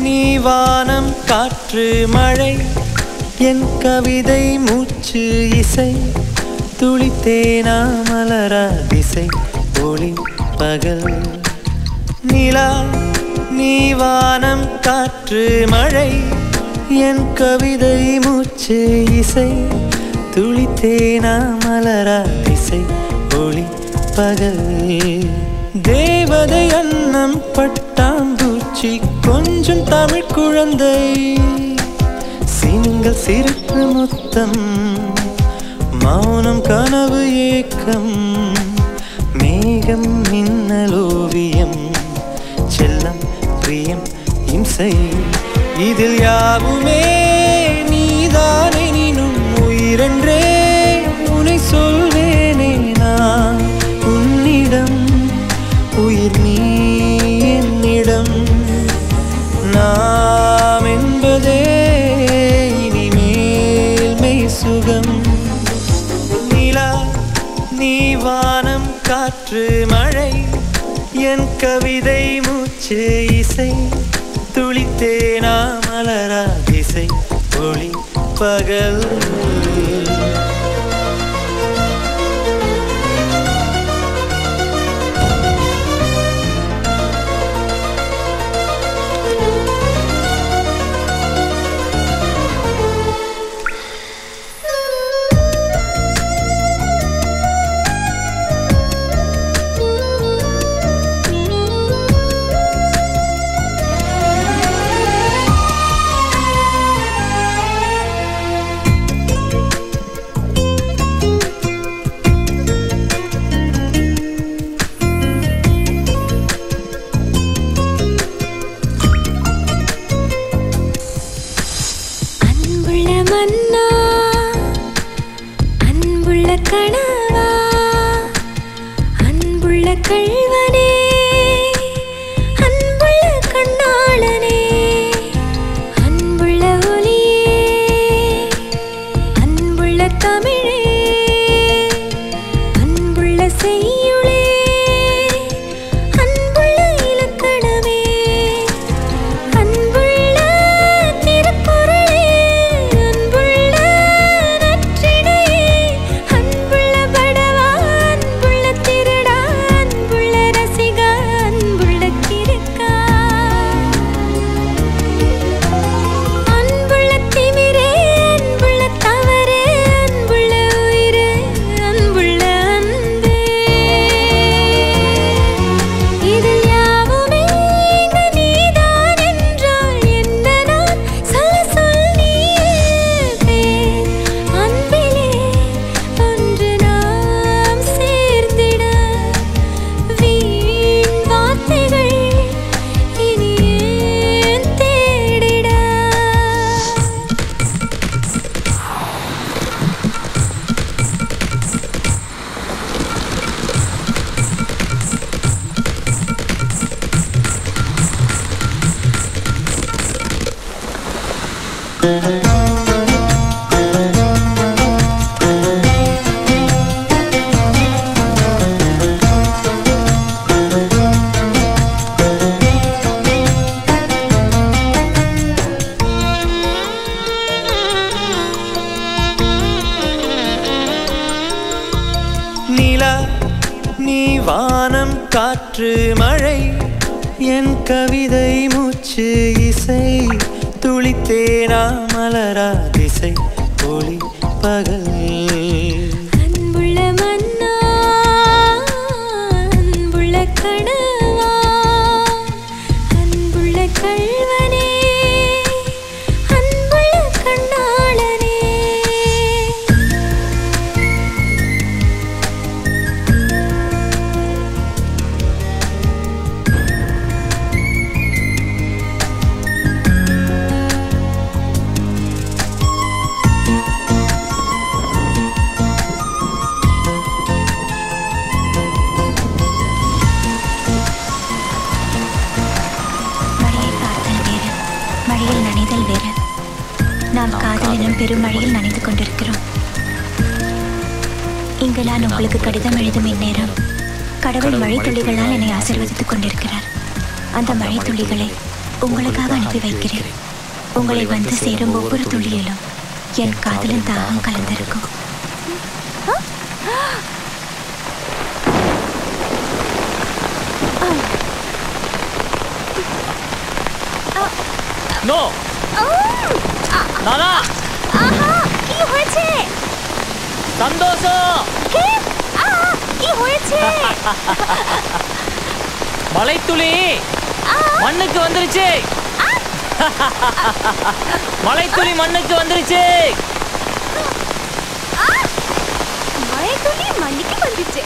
நீ வானம் காற்று மழை என் கவிதை மூச்சு இசை துளித்தேனா மலரா திசை ஒளி பகல் நிலா நீ வானம் காற்று மழை என் கவிதை மூச்சு இசை துளித்தேனா மலரா திசை ஒளி பகல் தேவதை அன்னம் பட்டாம்பூச்சி கொஞ்சம் தமிழ் குழந்தை சிங்கள் சிரிப்பு முத்தம் மௌனம் கனவு ஏக்கம் மேகம் மின்னல் ஓவியம் செல்லம் பிரியம் இம்சை இதில் யாவுமே நீதான் எனினும் உயிரென்றே உனை சொல்வேனே நான் உன்னிடம் உயிர் நீ என்னிடம் நாம் என்பதே இனிமேல் மெய் சுகம் நிலா நீ வானம் காற்று மழை என் கவிதை மூச்சு இசை துளித்தேனா மலரா திசை ஒளி பகல் கணவா அன்புள்ள கள்வனே அன்புள்ள கண்ணாளனே அன்புள்ள ஒலியே அன்புள்ள தமிழே அன்புள்ள செய்யுளே அன்புள்ள இலக்கணமே அன்புள்ள திருக்குறளே அன்புள்ள நற்றிணையே அன்புள்ள படவா அன்புள்ள திருடா அன்புள்ள ரசிகா அன்புள்ள கிறுக்கா அன்புள்ள திமிரே அன்புள்ள தவறே அன்புள்ள உயிரே அன்புள்ள அன்பே இதில் யாவுமே இங்கு நீதான் என்றால் என்ன நான் சொல்ல சொல் நீயே அன்பிலே ஒன்று நாம் சேர்ந்திட வீண் வார்த்தைகள் இனி ஏன் தேடிட நிலா நீ வானம் காற்று மழை என் கவிதை மூச்சு இசை துளித்தேனா மலரா திசை ஒளி பகல் அன்புள்ள மன்னா அன்புள்ள கணவா அன்புள்ள கள்வனே அன்புள்ள கண்ணாளனே மழையை பார்த்தல் வேறு மழையில் நனைதல் வேறு நாம் காதல் எனும் பெருமழையில் நனைந்து கொண்டிருக்கிறோம் இங்கு நான் உங்களுக்கு கடிதம் எழுதும் இந்நேரம் கடவுள் மழை துளிகளால் என்னை ஆசீர்வதித்துக் கொண்டிருக்கிறார் அந்த மழை துளிகளை உங்களுக்காக அனுப்பி வைக்கிறேன். உங்களை வந்து சேரும் ஒவ்வொரு துளியிலும் என் காதலின் தாகம் கலந்திருக்கும். নো দাদা কি হয়েছে? সন্তোষ কি হয়েছে? மலைத்துளி மண்ணுக்கு வந்துருச்சு. மலைத்துளி மண்ணுக்கு வந்துருச்சு. மழைத்துளி மண்ணுக்கு வந்துச்சு.